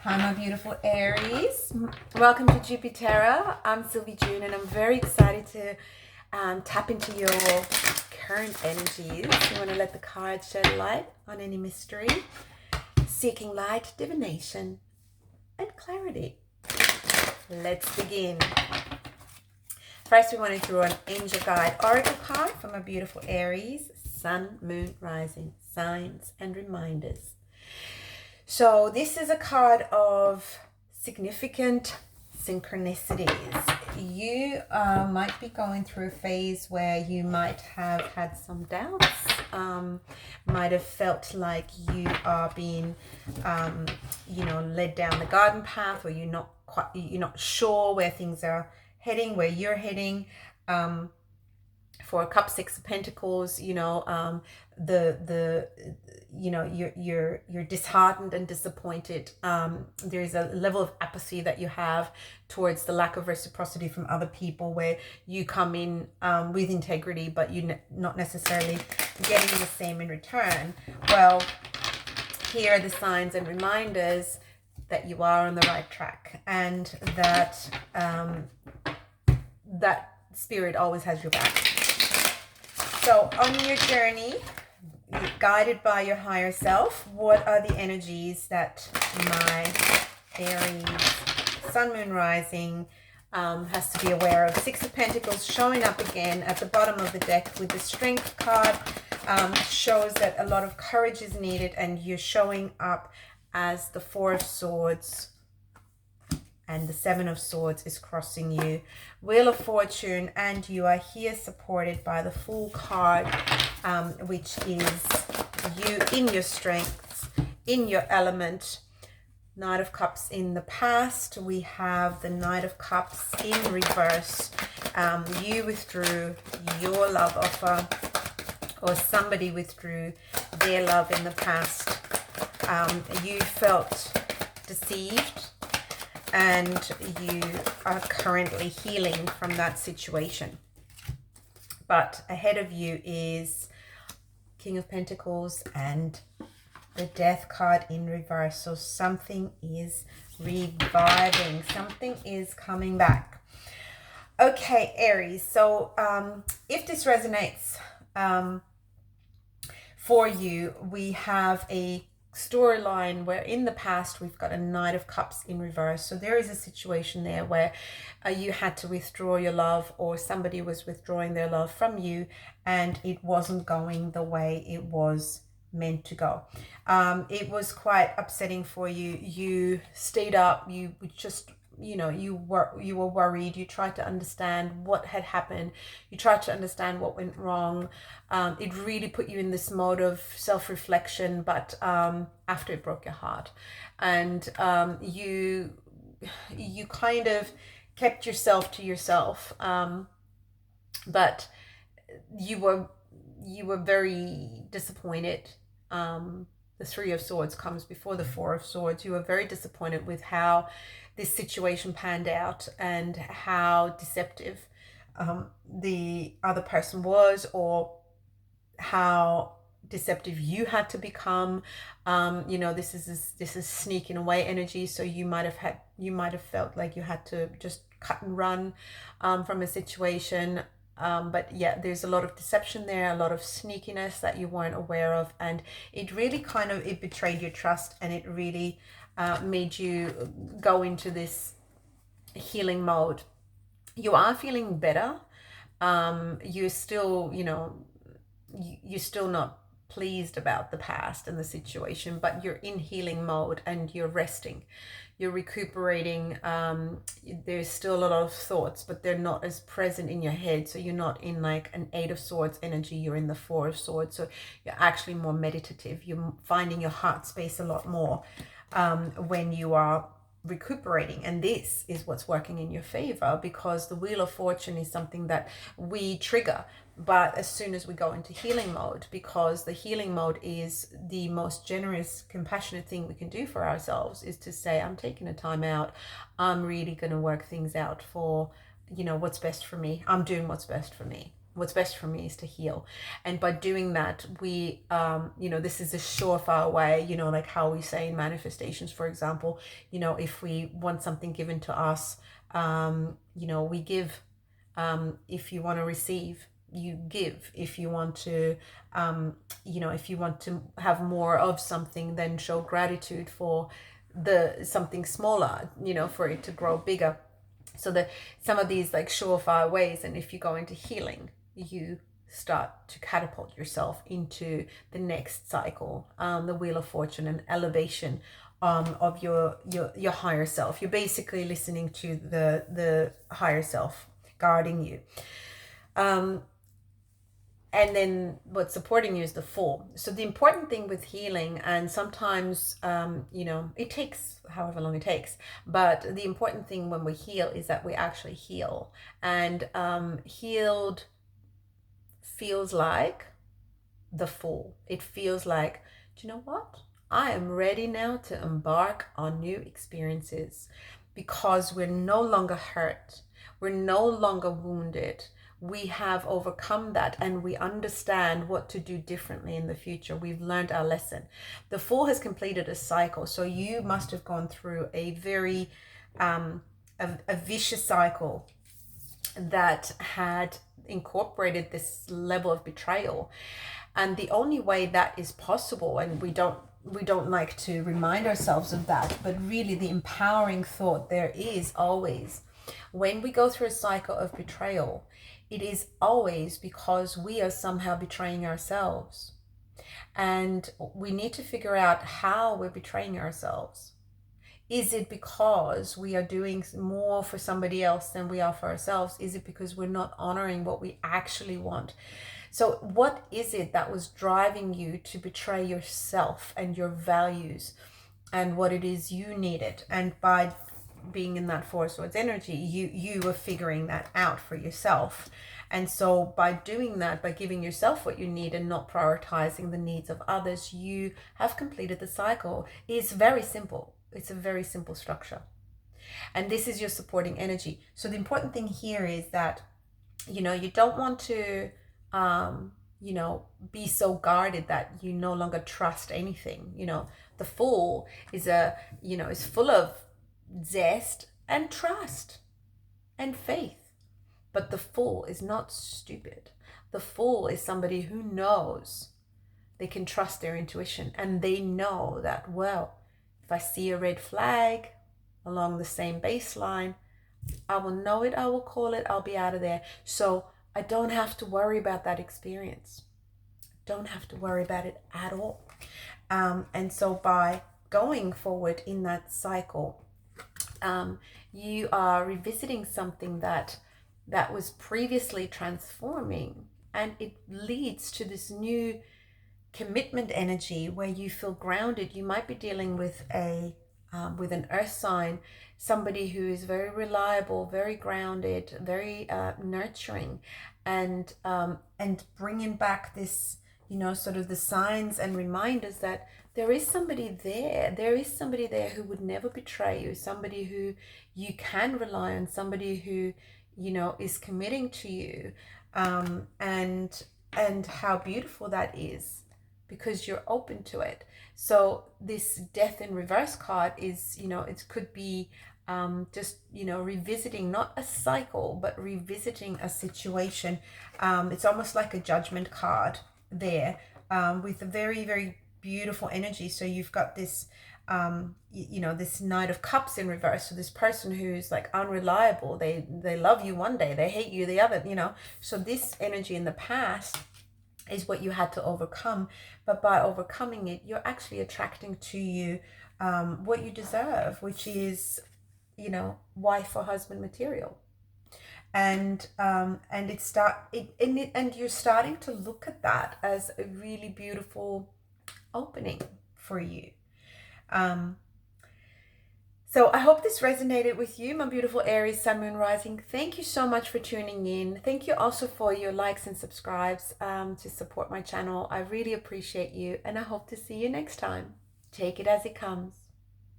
Hi, my beautiful Aries. Welcome to Jupiter. I'm XlviJoon, and I'm very excited to tap into your current energies. You want to let the cards shed light on any mystery, seeking light, divination, and clarity. Let's begin. First, we want to draw an angel guide oracle card from a beautiful Aries, sun, moon, rising, signs, and reminders. So this is a card of significant synchronicities. You might be going through a phase where you might have had some doubts, might have felt like you are being, led down the garden path, or you're not sure where things are heading, where you're heading. For a cup, Six of Pentacles, you're disheartened and disappointed. There's a level of apathy that you have towards the lack of reciprocity from other people, where you come in with integrity, but you're not necessarily getting the same in return. Well, here are the signs and reminders that you are on the right track, and that that spirit always has your back. So on your journey, guided by your higher self, what are the energies that my Aries sun, moon, rising has to be aware of? Six of Pentacles showing up again at the bottom of the deck with the Strength card. Shows that a lot of courage is needed, and you're showing up as the Four of Swords, and the Seven of Swords is crossing you. Wheel of Fortune, and you are here supported by the Fool card, which is you in your strengths, in your element. Knight of Cups in the past. We have the Knight of Cups in reverse. You withdrew your love offer, or somebody withdrew their love in the past. You felt deceived, and you are currently healing from that situation. But ahead of you is King of Pentacles and the Death card in reverse. So something is reviving, something is coming back. Okay, Aries, so if this resonates for you, we have a storyline where in the past we've got a Knight of Cups in reverse. So there is a situation there where you had to withdraw your love, or somebody was withdrawing their love from you, and it wasn't going the way it was meant to go. It was quite upsetting for you. You stayed up, you just you were worried. You tried to understand what had happened. You tried to understand what went wrong. It really put you in this mode of self-reflection, but after it broke your heart, and you kind of kept yourself to yourself, but you were very disappointed. The Three of Swords comes before the Four of Swords. You were very disappointed with how this situation panned out, and how deceptive the other person was, or how deceptive you had to become. This is sneaking away energy. So you might have felt like you had to just cut and run from a situation. But yeah, there's a lot of deception there, a lot of sneakiness that you weren't aware of, and it really it betrayed your trust, and it really made you go into this healing mode. You are feeling better. You're still, you're still not pleased about the past and the situation, but you're in healing mode, and you're resting, you're recuperating. There's still a lot of thoughts, but they're not as present in your head. So you're not in like an Eight of Swords energy, you're in the Four of Swords. So you're actually more meditative. You're finding your heart space a lot more when you are recuperating, and this is what's working in your favor, because the Wheel of Fortune is something that we trigger, but as soon as we go into healing mode, because the healing mode is the most generous, compassionate thing we can do for ourselves, is to say, I'm taking a time out, I'm really going to work things out for what's best for me, I'm doing what's best for me. what's best for me is to heal. And by doing that, we this is a surefire way, like how we say in manifestations, for example, if we want something given to us, we give. If you want to receive, you give. If you want to if you want to have more of something, then show gratitude for the something smaller, for it to grow bigger. So that some of these like surefire ways, and if you go into healing, you start to catapult yourself into the next cycle, the wheel of fortune, and elevation of your higher self. You're basically listening to the higher self guarding you. And then what's supporting you is the Fool. So the important thing with healing, and sometimes, it takes however long it takes, but the important thing when we heal is that we actually heal. And healed feels like the Fool. It feels like, do you know what? I am ready now to embark on new experiences, because we're no longer hurt. We're no longer wounded. We have overcome that, and we understand what to do differently in the future. We've learned our lesson. The Fool has completed a cycle. So you must have gone through a very a vicious cycle that had incorporated this level of betrayal. And the only way that is possible, and we don't like to remind ourselves of that, but really the empowering thought there is always, when we go through a cycle of betrayal, it is always because we are somehow betraying ourselves. And we need to figure out how we're betraying ourselves. Is it because we are doing more for somebody else than we are for ourselves? Is it because we're not honoring what we actually want? So what is it that was driving you to betray yourself and your values and what it is you needed? And by being in that Four Swords energy, you were figuring that out for yourself. And so by doing that, by giving yourself what you need and not prioritizing the needs of others, you have completed the cycle. It's very simple. It's a very simple structure. And this is your supporting energy. So the important thing here is that, you don't want to, be so guarded that you no longer trust anything. The Fool is is full of zest and trust and faith. But the Fool is not stupid. The Fool is somebody who knows they can trust their intuition, and they know that, well, if I see a red flag along the same baseline, I will know it, I will call it, I'll be out of there. So I don't have to worry about that experience. Don't have to worry about it at all. And so by going forward in that cycle, you are revisiting something that was previously transforming, and it leads to this new commitment energy where you feel grounded. You might be dealing with with an earth sign, somebody who is very reliable, very grounded, very nurturing, and bringing back this, sort of the signs and reminders that there is somebody there. There is somebody there who would never betray you, somebody who you can rely on, somebody who, is committing to you, and how beautiful that is, because you're open to it. So this Death in Reverse card is, it could be just, revisiting not a cycle, but revisiting a situation. It's almost like a Judgment card there, with a very, very beautiful energy. So you've got this, this Knight of Cups in reverse. So this person who's like unreliable, they love you one day, they hate you the other, So this energy in the past is what you had to overcome. But by overcoming it, you're actually attracting to you what you deserve, which is, wife or husband material. And you're starting to look at that as a really beautiful opening for you. So I hope this resonated with you, my beautiful Aries Sun, Moon, Rising. Thank you so much for tuning in. Thank you also for your likes and subscribes to support my channel. I really appreciate you, and I hope to see you next time. Take it as it comes.